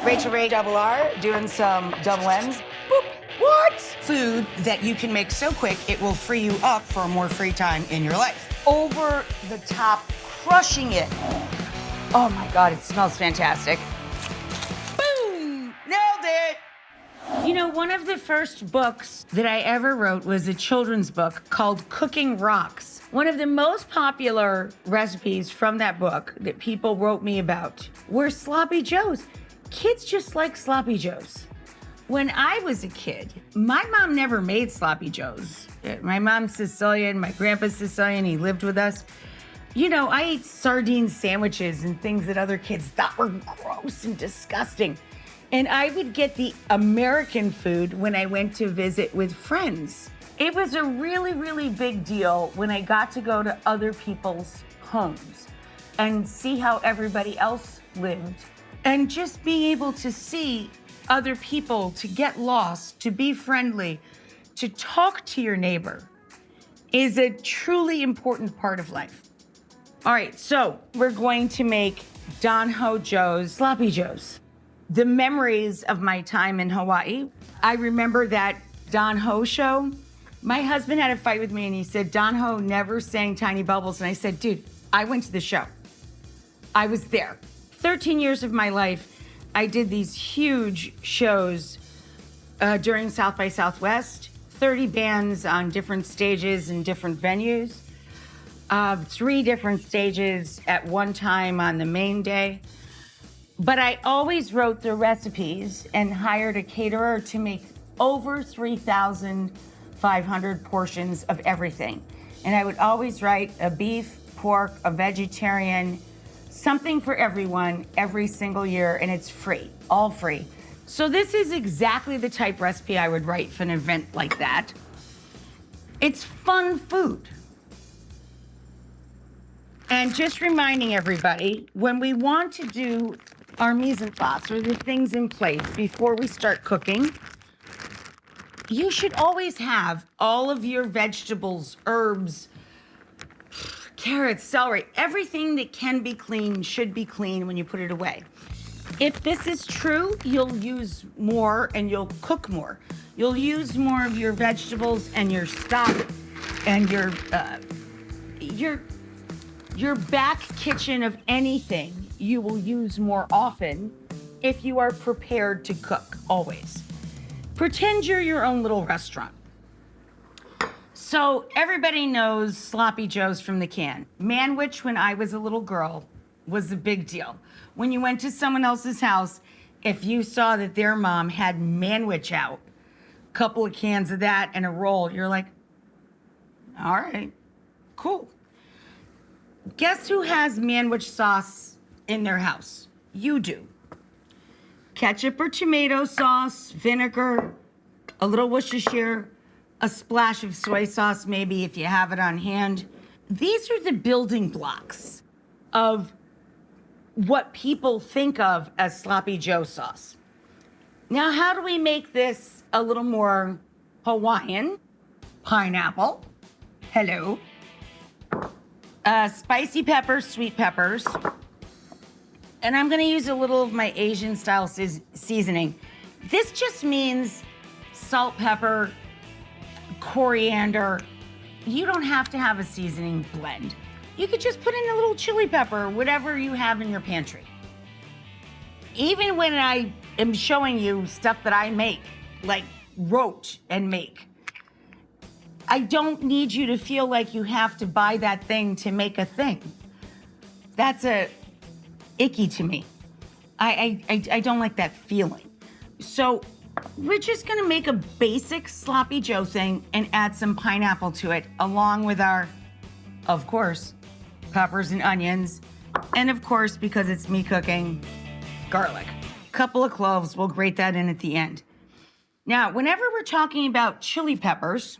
Rachael Ray double R doing some double M's. Boop. What? Food that you can make so quick it will free you up for more free time in your life. Over the top, crushing it. Oh my God, it smells fantastic. Boom! Nailed it! You know, one of the first books that I ever wrote was a children's book called Cooking Rocks. One of the most popular recipes from that book that people wrote me about were sloppy joes. Kids just like sloppy joes. When I was a kid, my mom never made sloppy joes. My mom's Sicilian, my grandpa's Sicilian, he lived with us. You know, I ate sardine sandwiches and things that other kids thought were gross and disgusting. And I would get the American food when I went to visit with friends. It was a really, really big deal when I got to go to other people's homes and see how everybody else lived. And just being able to see other people, to get lost, to be friendly, to talk to your neighbor is a truly important part of life. All right, so we're going to make Don Ho Joe's sloppy joes. The memories of my time in Hawaii, I remember that Don Ho show. My husband had a fight with me and he said, Don Ho never sang Tiny Bubbles. And I said, dude, I went to the show. I was there. 13 years of my life, I did these huge shows during South by Southwest, 30 bands on different stages and different venues, 3 different stages at one time on the main day. But I always wrote the recipes and hired a caterer to make over 3,500 portions of everything. And I would always write a beef, pork, a vegetarian, something for everyone every single year, and it's free, all free. So this is exactly the type recipe I would write for an event like that. It's fun food. And just reminding everybody, when we want to do our mise en place, or the things in place before we start cooking, you should always have all of your vegetables, herbs, carrots, celery, everything that can be clean should be clean when you put it away. If this is true, you'll use more and you'll cook more. You'll use more of your vegetables and your stock and your back kitchen of anything you will use more often if you are prepared to cook, always. Pretend you're your own little restaurant. So everybody knows sloppy joes from the can. Manwich, when I was a little girl, was a big deal. When you went to someone else's house, if you saw that their mom had manwich out, a couple of cans of that and a roll, you're like, all right, cool. Guess who has manwich sauce in their house? You do. Ketchup or tomato sauce, vinegar, a little Worcestershire, a splash of soy sauce, maybe if you have it on hand. These are the building blocks of what people think of as sloppy joe sauce. Now, how do we make this a little more Hawaiian? Pineapple. Hello. Spicy peppers, sweet peppers. And I'm gonna use a little of my Asian style seasoning. This just means salt, pepper, coriander. You don't have to have a seasoning blend. You could just put in a little chili pepper, whatever you have in your pantry. Even when I am showing you stuff that I make, like wrote and make, I don't need you to feel like you have to buy that thing to make a thing. That's icky to me. I don't like that feeling. So we're just gonna make a basic sloppy joe thing and add some pineapple to it, along with our, of course, peppers and onions. And of course, because it's me cooking, garlic. A couple of cloves, we'll grate that in at the end. Now, whenever we're talking about chili peppers,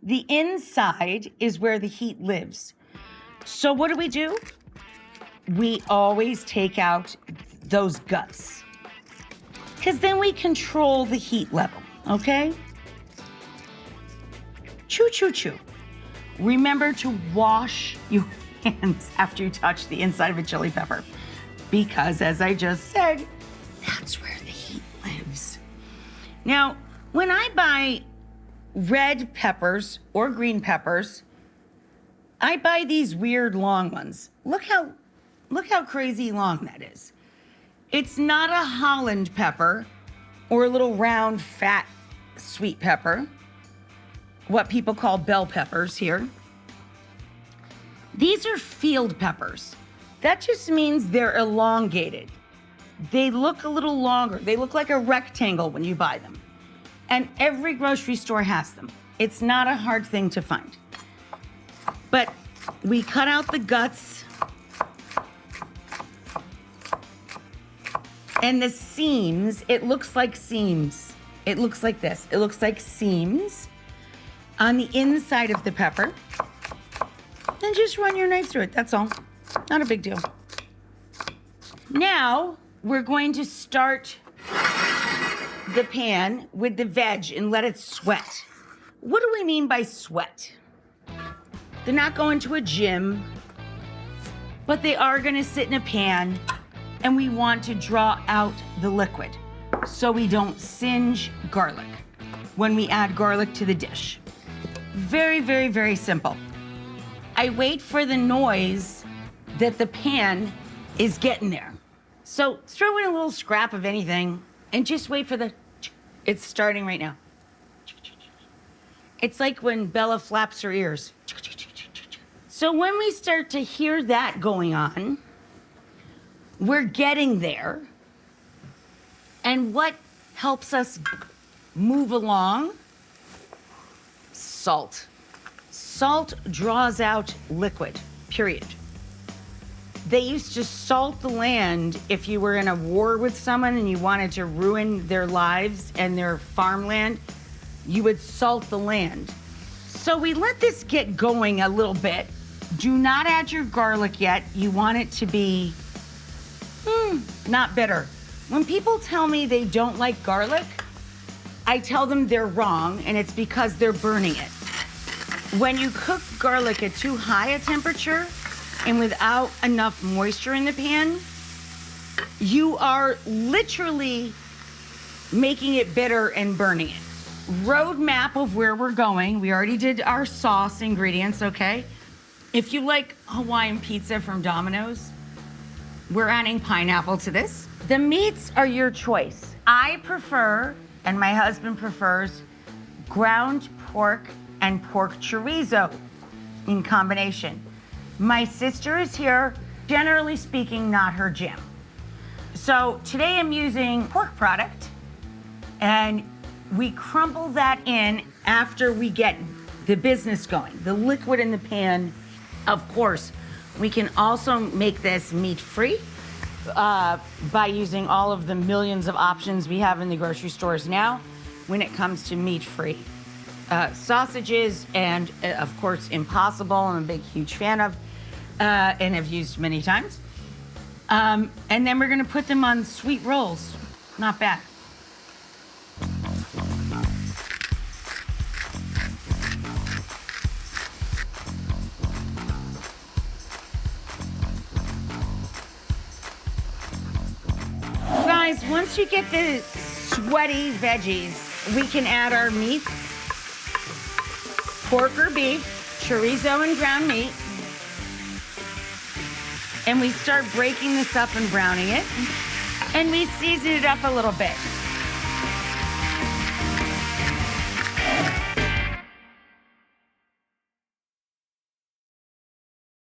the inside is where the heat lives. So what do? We always take out those guts, because then we control the heat level, okay? Choo, choo, choo. Remember to wash your hands after you touch the inside of a chili pepper. because, as I just said, that's where the heat lives. Now, when I buy red peppers or green peppers, I buy these weird long ones. Look how crazy long that is. It's not a Holland pepper or a little round, fat, sweet pepper, what people call bell peppers here. These are field peppers. That just means they're elongated. They look a little longer. They look like a rectangle when you buy them. And every grocery store has them. It's not a hard thing to find. But we cut out the guts and the seams. It looks like seams. It looks like this. It looks like seams on the inside of the pepper. And just run your knife through it, that's all. Not a big deal. Now, we're going to start the pan with the veg and let it sweat. What do we mean by sweat? They're not going to a gym, but they are gonna sit in a pan, and we want to draw out the liquid so we don't singe garlic when we add garlic to the dish. Very, very, very simple. I wait for the noise that the pan is getting there. So throw in a little scrap of anything and just wait for the, it's starting right now. It's like when Bella flaps her ears. So when we start to hear that going on, we're getting there. And what helps us move along? Salt. Salt draws out liquid, period. They used to salt the land if you were in a war with someone and you wanted to ruin their lives and their farmland, you would salt the land. So we let this get going a little bit. Do not add your garlic yet. You want it to be not bitter. When people tell me they don't like garlic, I tell them they're wrong, and it's because they're burning it. When you cook garlic at too high a temperature and without enough moisture in the pan, you are literally making it bitter and burning it. Roadmap of where we're going. We already did our sauce ingredients, okay? If you like Hawaiian pizza from Domino's, we're adding pineapple to this. The meats are your choice. I prefer, and my husband prefers, ground pork and pork chorizo in combination. My sister is here, generally speaking, not her jam. So today I'm using pork product, and we crumble that in after we get the business going, the liquid in the pan. Of course, we can also make this meat-free by using all of the millions of options we have in the grocery stores now when it comes to meat-free. Sausages and, of course, Impossible, I'm a big, huge fan of, and have used many times. And then we're gonna put them on sweet rolls. Not bad. Guys, once you get the sweaty veggies, we can add our meats. Pork or beef, chorizo and ground meat. And we start breaking this up and browning it. And we season it up a little bit.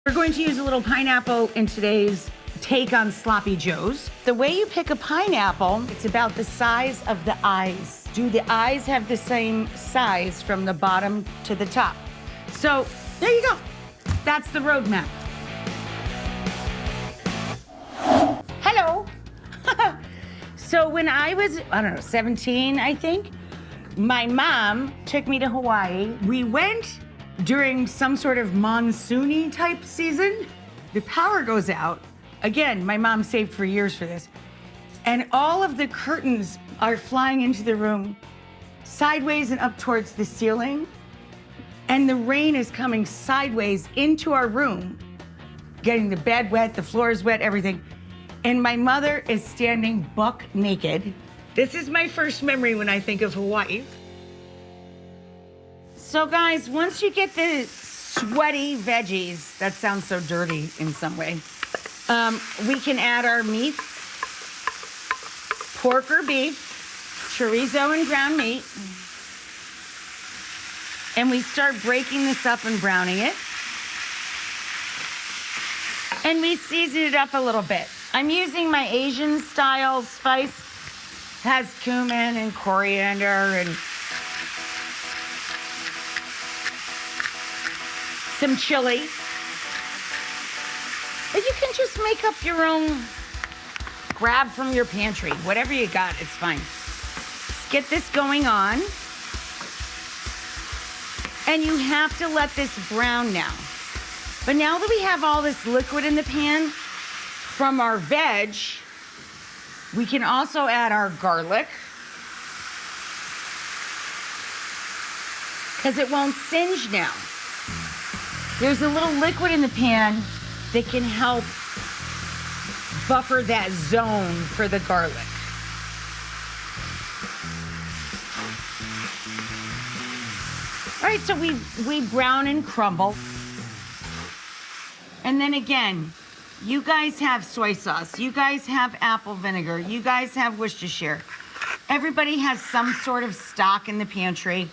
We're going to use a little pineapple in today's take on sloppy joes. The way you pick a pineapple, it's about the size of the eyes. Do the eyes have the same size from the bottom to the top? So there you go. That's the roadmap. Hello. So when I was, 17, I think, my mom took me to Hawaii. We went during some sort of monsoony type season. The power goes out. Again, my mom saved for years for this. And all of the curtains are flying into the room, sideways and up towards the ceiling. And the rain is coming sideways into our room, getting the bed wet, the floors wet, everything. And my mother is standing buck naked. This is my first memory when I think of Hawaii. So guys, once you get the sweaty veggies, that sounds so dirty in some way, we can add our meats, pork or beef, chorizo and ground meat, and we start breaking this up and browning it. And we season it up a little bit. I'm using my Asian style spice. Has cumin and coriander and some chili. But you can just make up your own, grab from your pantry. Whatever you got, it's fine. Let's get this going on. And you have to let this brown now. But now that we have all this liquid in the pan from our veg, we can also add our garlic, because it won't singe now. There's a little liquid in the pan that can help buffer that zone for the garlic. All right, so we brown and crumble. And then again, you guys have soy sauce, you guys have apple vinegar, you guys have Worcestershire. Everybody has some sort of stock in the pantry.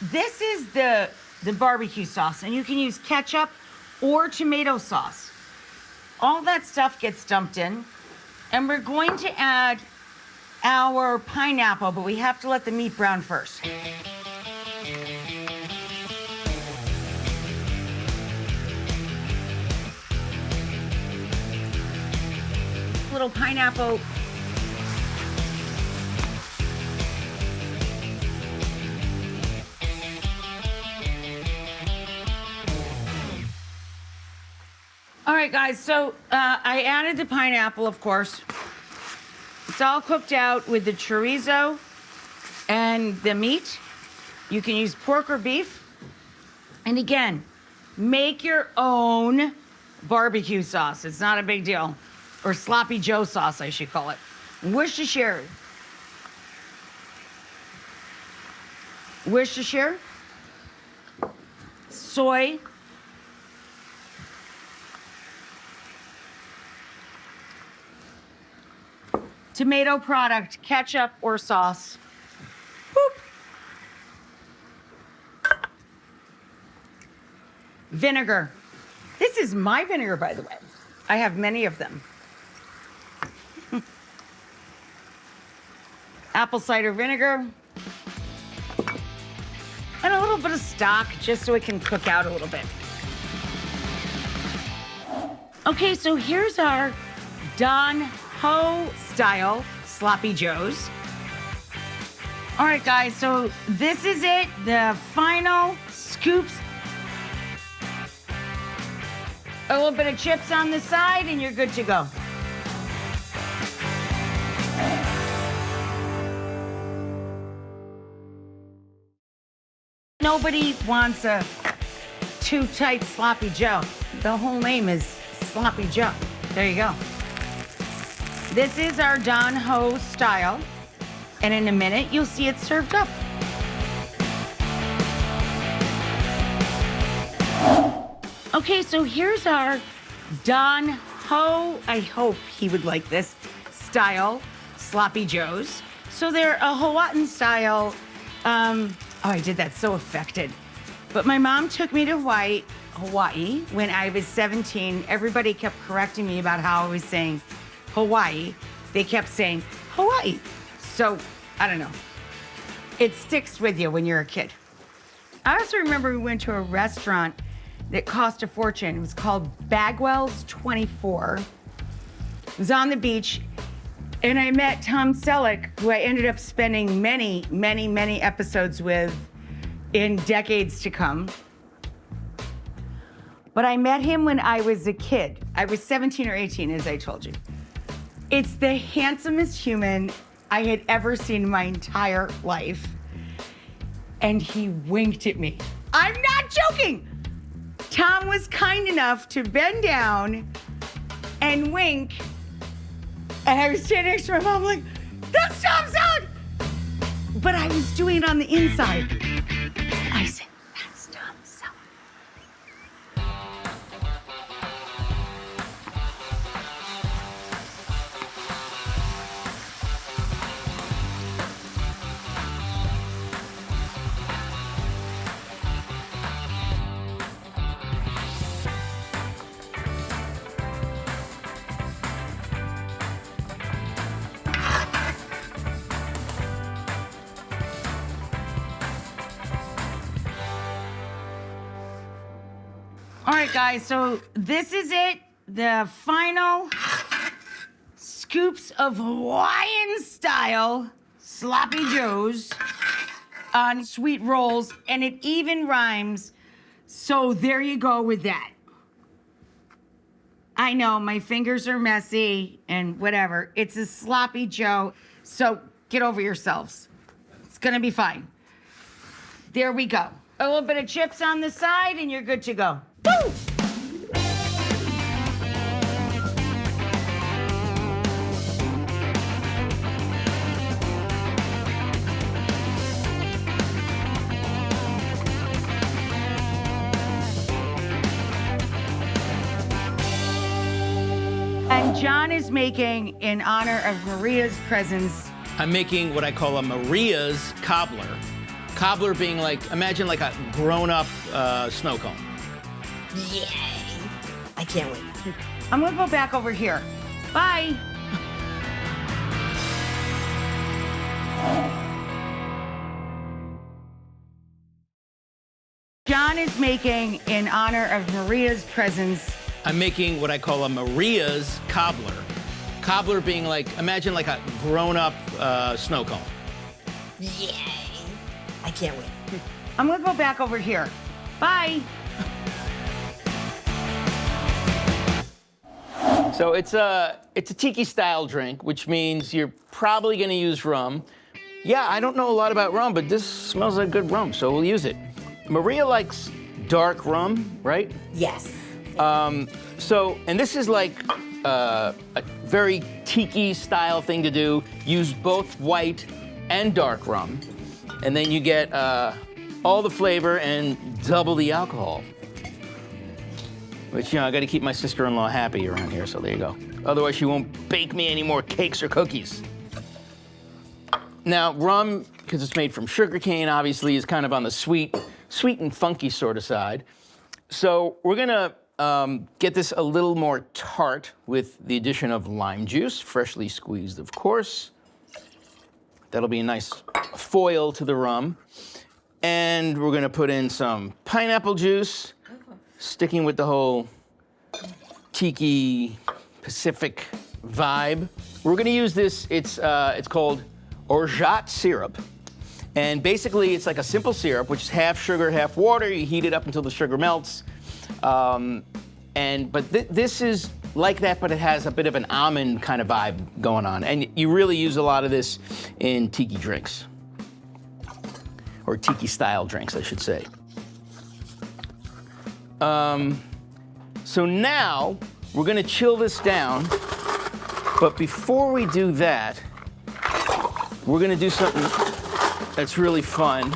This is the barbecue sauce, and you can use ketchup or tomato sauce. All that stuff gets dumped in, and we're going to add our pineapple, but we have to let the meat brown first. Little pineapple. All right, guys, so I added the pineapple, of course. It's all cooked out with the chorizo and the meat. You can use pork or beef. And again, make your own barbecue sauce. It's not a big deal. Or sloppy Joe sauce, I should call it. Worcestershire. Worcestershire. Soy. Tomato product, ketchup or sauce. Boop. Vinegar. This is my vinegar, by the way. I have many of them. Apple cider vinegar. And a little bit of stock, just so it can cook out a little bit. Okay, so here's our Don Ho style sloppy joes. All right, guys, so this is it, the final scoops. A little bit of chips on the side, and you're good to go. Nobody wants a too tight sloppy Joe. The whole name is Sloppy Joe. There you go. This is our Don Ho style, and in a minute, you'll see it served up. Okay, so here's our Don Ho, I hope he would like this, style sloppy joes. So they're a Hawaiian style, oh, I did that so affected. But my mom took me to Hawaii when I was 17. Everybody kept correcting me about how I was saying Hawaii. They kept saying Hawaii. So, I don't know. It sticks with you when you're a kid. I also remember we went to a restaurant that cost a fortune. It was called Bagwell's 24. It was on the beach, and I met Tom Selleck, who I ended up spending many, many, many episodes with in decades to come. But I met him when I was a kid. I was 17 or 18, as I told you. It's the handsomest human I had ever seen in my entire life. And he winked at me. I'm not joking. Tom was kind enough to bend down and wink And I was standing next to my mom like, that's Tom salad! But I was doing it on the inside. I said, that's Tom salad. All right, guys, so this is it. The final scoops of Hawaiian style sloppy joes on sweet rolls, and it even rhymes. So there you go with that. I know my fingers are messy and whatever. It's a sloppy joe, so get over yourselves. It's gonna be fine. There we go. A little bit of chips on the side and you're good to go. Woo! And John is making, in honor of Maria's presence, I'm making what I call a Maria's cobbler. Cobbler being like, imagine like a grown-up snow cone. Yay! I can't wait. I'm gonna go back over here. Bye. John is making, in honor of Maria's presence, I'm making what I call a Maria's cobbler. Cobbler being like, imagine like a grown-up snow cone. Yay! I can't wait. I'm gonna go back over here. Bye. So it's a Tiki style drink, which means you're probably gonna use rum. Yeah, I don't know a lot about rum, but this smells like good rum, so we'll use it. Maria likes dark rum, right? Yes. And this is like a very Tiki style thing to do. Use both white and dark rum. And then you get all the flavor and double the alcohol. Which, you know, I gotta keep my sister-in-law happy around here, so there you go. Otherwise, she won't bake me any more cakes or cookies. Now, rum, because it's made from sugarcane, obviously, is kind of on the sweet and funky sort of side. So we're gonna get this a little more tart with the addition of lime juice, freshly squeezed, of course. That'll be a nice foil to the rum. And we're gonna put in some pineapple juice, sticking with the whole Tiki Pacific vibe. We're gonna use this, it's called orgeat syrup. And basically it's like a simple syrup, which is half sugar, half water. You heat it up until the sugar melts. This is like that, but it has a bit of an almond kind of vibe going on. And you really use a lot of this in Tiki drinks. Or Tiki style drinks, I should say. So now we're gonna chill this down, but before we do that, we're gonna do something that's really fun.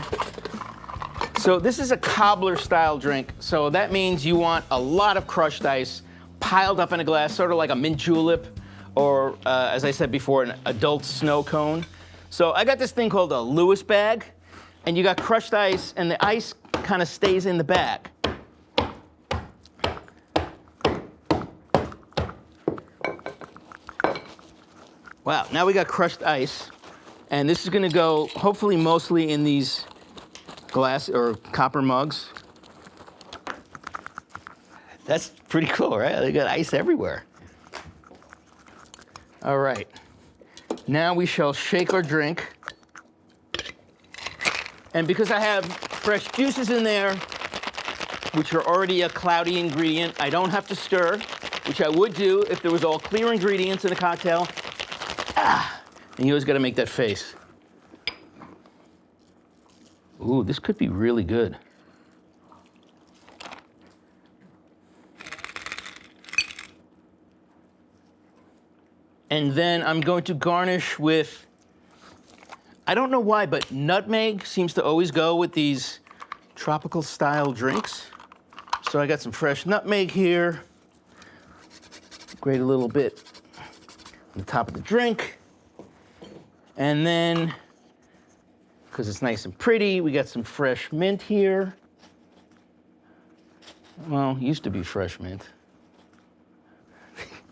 So this is a cobbler style drink, so that means you want a lot of crushed ice piled up in a glass, sort of like a mint julep, or as I said before, an adult snow cone. So I got this thing called a Lewis bag, and you got crushed ice, and the ice kind of stays in the bag. Wow, now we got crushed ice, and this is gonna go hopefully mostly in these glass or copper mugs. That's pretty cool, right? They got ice everywhere. All right, now we shall shake our drink. And because I have fresh juices in there, which are already a cloudy ingredient, I don't have to stir, which I would do if there was all clear ingredients in the cocktail. And you always gotta make that face. Ooh, this could be really good. And then I'm going to garnish with, I don't know why, but nutmeg seems to always go with these tropical style drinks. So I got some fresh nutmeg here. Grate a little bit on the top of the drink. And then, because it's nice and pretty, we got some fresh mint here. Well, used to be fresh mint.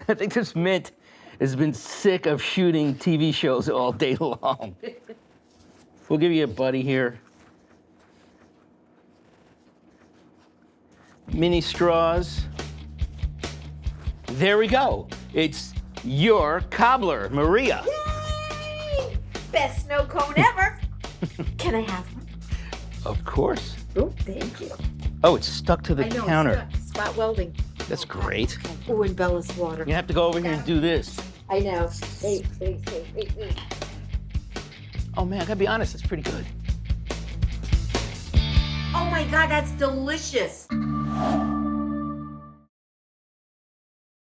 I think this mint has been sick of shooting TV shows all day long. We'll give you a buddy here. Mini straws. There we go. It's your cobbler, Maria. Yay! Best snow cone ever. Can I have one? Of course. Oh, thank you. Oh, it's stuck to the I know, counter. spot welding. That's great. Oh, and Bella's water. You have to go over here and do this. I know. Wait. Oh man, I gotta be honest, it's pretty good. Oh my God, that's delicious.